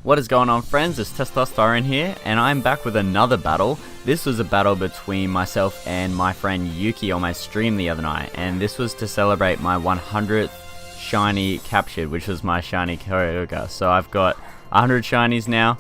What is going on, friends? It's Testosterone here, and I'm back with another battle. This was a battle between myself and my friend Yuki on my stream the other night, and this was to celebrate my 100th shiny captured, which was my shiny Kyogre. So I've got 100 shinies now,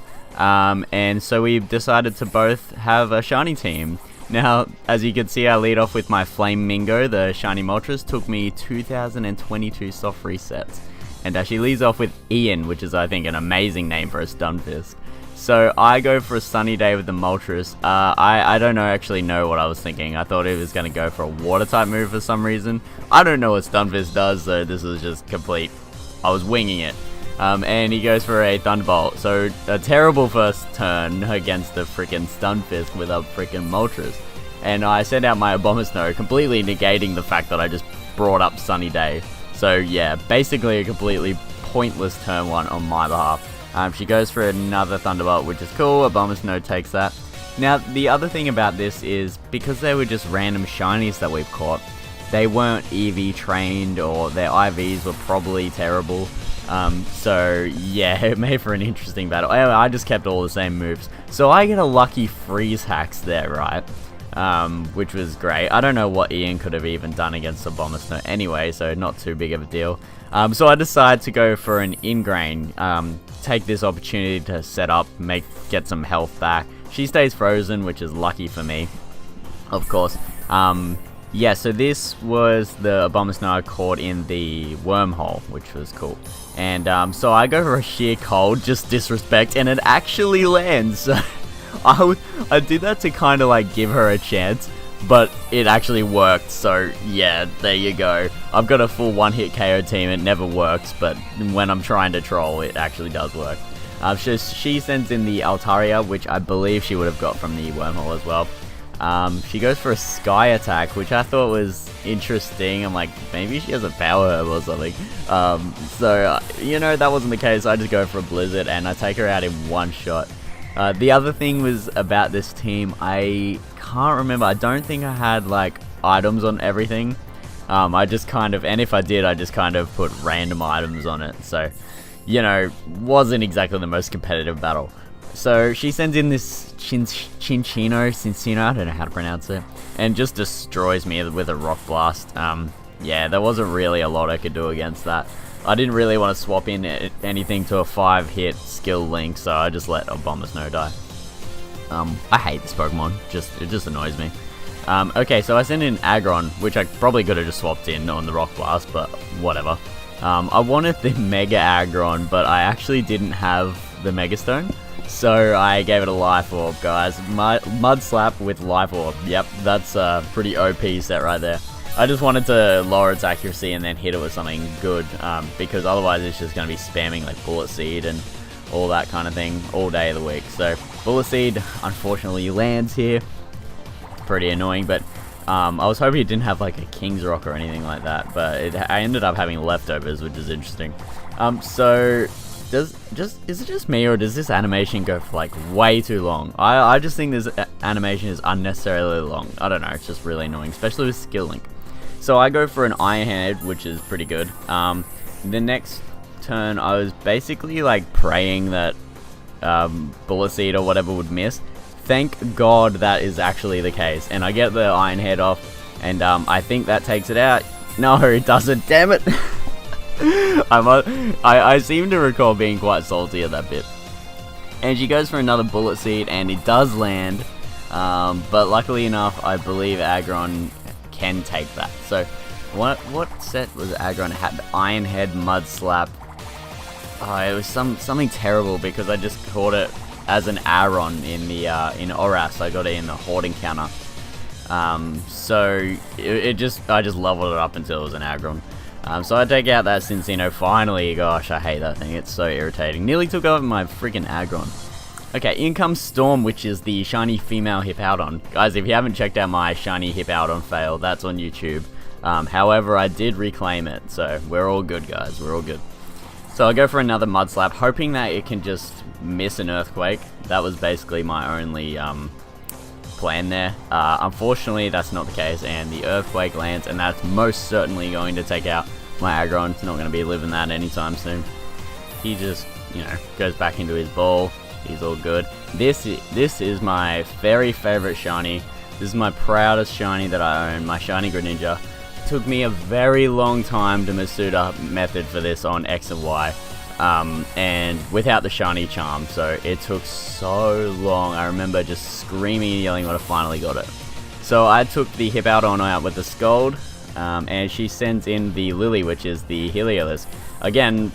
and so we decided to both have a shiny team. Now, as you can see, I lead off with my Flamingo, the shiny Moltres. Took me 2022 soft resets. And she leads off with Ian, which is, I think, an amazing name for a Stunfisk. So I go for a Sunny Day with the Moltres. I don't actually know what I was thinking. I thought it was going to go for a water type move for some reason. I don't know what Stunfisk does, so this is just complete. I was winging it. And he goes for a Thunderbolt. So a terrible first turn against the freaking Stunfisk with a freaking Moltres. And I send out my Abomasnow, completely negating the fact that I just brought up Sunny Day. So yeah, basically a completely pointless turn one on my behalf. She goes for another Thunderbolt, which is cool. Abomasnow takes that. Now, the other thing about this is, because they were just random shinies that we've caught, they weren't EV trained, or their IVs were probably terrible. So yeah, it made for an interesting battle. I just kept all the same moves. So I get a lucky freeze hacks there, right? Which was great. I don't know what Ian could have even done against Abomasnow anyway, so not too big of a deal. So I decided to go for an Ingrain, take this opportunity to set up, get some health back. She stays frozen, which is lucky for me, of course. Yeah, so this was the Abomasnow I caught in the wormhole, which was cool. And so I go for a sheer cold, just disrespect, and it actually lands. I did that to kind of like give her a chance, but it actually worked, so yeah, there you go. I've got a full one-hit KO team. It never works, but when I'm trying to troll, it actually does work. She sends in the Altaria, which I believe she would have got from the wormhole as well. She goes for a Sky Attack, which I thought was interesting. I'm like, maybe she has a Power Herb or something. You know, that wasn't the case. I just go for a Blizzard, and I take her out in one shot. The other thing was about this team, I can't remember. I don't think I had like items on everything. I just kind of, and if I did, I just kind of put random items on it. So, you know, wasn't exactly the most competitive battle. So she sends in this Cincino, I don't know how to pronounce it, and just destroys me with a Rock Blast. Yeah, there wasn't really a lot I could do against that. I didn't really want to swap in anything to a 5-hit skill link, so I just let Abomasnow die. I hate this Pokemon, it just annoys me. Okay, so I sent in Aggron, which I probably could have just swapped in on the Rock Blast, but whatever. I wanted the Mega Aggron, but I actually didn't have the Mega Stone, so I gave it a Life Orb, guys. Mud Slap with Life Orb, yep, that's a pretty OP set right there. I just wanted to lower its accuracy and then hit it with something good, because otherwise it's just going to be spamming like Bullet Seed and all that kind of thing all day of the week. So Bullet Seed unfortunately lands here. Pretty annoying, but I was hoping it didn't have like a King's Rock or anything like that, but I ended up having leftovers, which is interesting. So is it just me, or does this animation go for like way too long? I just think this animation is unnecessarily long. I don't know, it's just really annoying, especially with Skill Link. So I go for an Iron Head, which is pretty good. The next turn, I was basically like praying that Bullet Seed or whatever would miss. Thank God that is actually the case, and I get the Iron Head off, and I think that takes it out. No, it doesn't. Damn it! I seem to recall being quite salty at that bit. And she goes for another Bullet Seed, and it does land. But luckily enough, I believe Aggron can take that. So what set was Aggron? It had Iron Head, Mud Slap. It was something terrible, because I just caught it as an Aron in the in Oras. I got it in the Horde Encounter. So I just leveled it up until it was an Aggron. So I take out that Cincino finally. Gosh, I hate that thing. It's so irritating. Nearly took over my freaking Aggron. Okay, in comes Storm, which is the shiny female Hippowdon. Guys, if you haven't checked out my shiny Hippowdon fail, that's on YouTube. However, I did reclaim it, so we're all good, guys. We're all good. So I go for another Mud Slap, hoping that it can just miss an Earthquake. That was basically my only plan there. Unfortunately, that's not the case, and the Earthquake lands, and that's most certainly going to take out my Aggron. It's not going to be living that anytime soon. He just you know, goes back into his ball. He's all good. This is my very favorite shiny. This is my proudest shiny that I own, my shiny Greninja. It took me a very long time to Masuda method for this on X and Y. And without the shiny charm, so it took so long. I remember just screaming and yelling when I finally got it. So I took the Hippowdon out with the Scold, and she sends in the Lily, which is the Heliolisk. Again,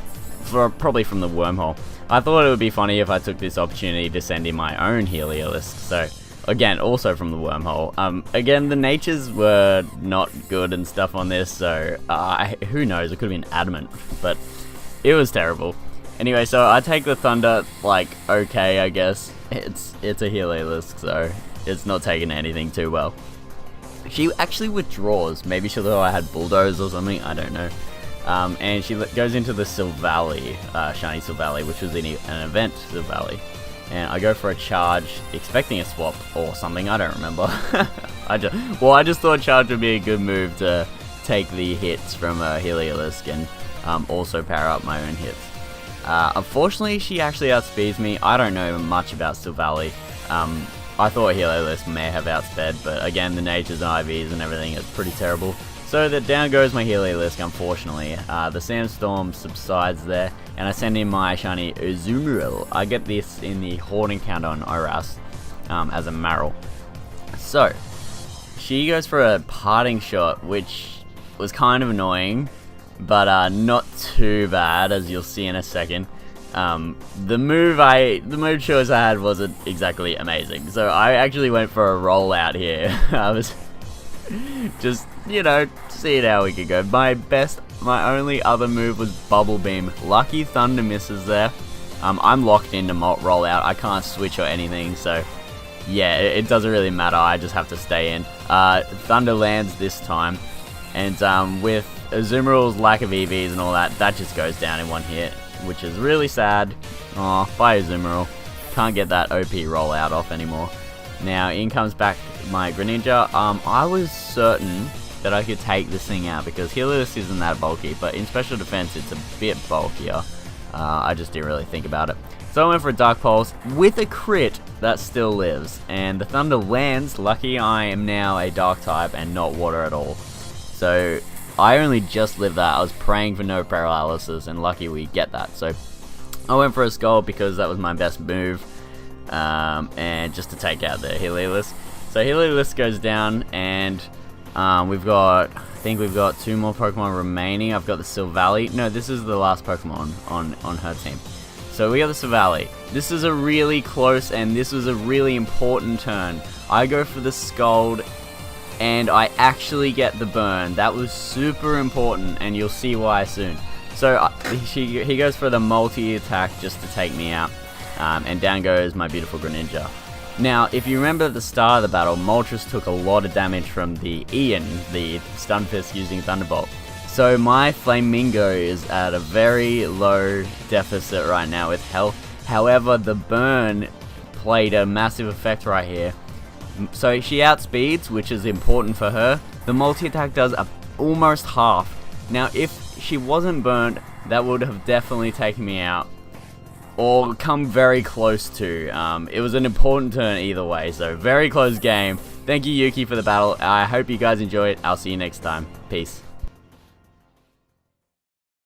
probably from the wormhole. I thought it would be funny if I took this opportunity to send in my own Heliolisk, so again, also from the wormhole. Again, the natures were not good and stuff on this, so who knows, it could have been adamant, but it was terrible. Anyway, so I take the Thunder, like, okay, I guess. It's a Heliolisk, so it's not taking anything too well. She actually withdraws. Maybe she thought I had Bulldoze or something, I don't know. And she goes into the Silvally, Shiny Silvally, which was an event Silvally. And I go for a charge, expecting a swap or something, I don't remember. I just thought charge would be a good move to take the hits from Heliolisk and also power up my own hits. Unfortunately, she actually outspeeds me. I don't know much about Silvally. I thought Heliolisk may have outsped, but again, the natures and IVs and everything is pretty terrible. So that down goes my Heliolisk, unfortunately. The Sandstorm subsides there, and I send in my shiny Oooooo. I get this in the Horde encounter on Oras as a Marill. So, she goes for a parting shot, which was kind of annoying, but not too bad, as you'll see in a second. The move choice I had wasn't exactly amazing, so I actually went for a rollout here. I was just, you know, seeing how we could go. My only other move was Bubble Beam. Lucky Thunder misses there. I'm locked into rollout. I can't switch or anything, so yeah, it doesn't really matter. I just have to stay in. Thunder lands this time, and with Azumarill's lack of EVs and all that, that just goes down in one hit, which is really sad. Aw, bye Azumarill. Can't get that OP rollout off anymore. Now, in comes back my Greninja. I was certain that I could take this thing out because Heliolisk isn't that bulky, but in special defense it's a bit bulkier. I just didn't really think about it. So I went for a Dark Pulse with a crit that still lives, and the Thunder lands. Lucky I am now a Dark type and not Water at all. So I only just lived that. I was praying for no paralysis, and lucky we get that. So I went for a Skull because that was my best move, and just to take out the Heliolisk. So Heliolisk goes down, and I think we've got 2 more Pokemon remaining. I've got the Silvally. No, this is the last Pokemon on her team. So we got the Silvally. This is a really close, and this was a really important turn. I go for the Scold, and I actually get the burn. That was super important, and you'll see why soon. So he goes for the multi-attack just to take me out, and down goes my beautiful Greninja. Now, if you remember at the start of the battle, Moltres took a lot of damage from the Ian, the Stun Fist using Thunderbolt. So my Flamingo is at a very low deficit right now with health. However, the burn played a massive effect right here. So she outspeeds, which is important for her. The multi-attack does almost half. Now, if she wasn't burnt, that would have definitely taken me out, or come very close to. It was an important turn either way, so very close game. Thank you, Yuki, for the battle. I hope you guys enjoy it. I'll see you next time. Peace.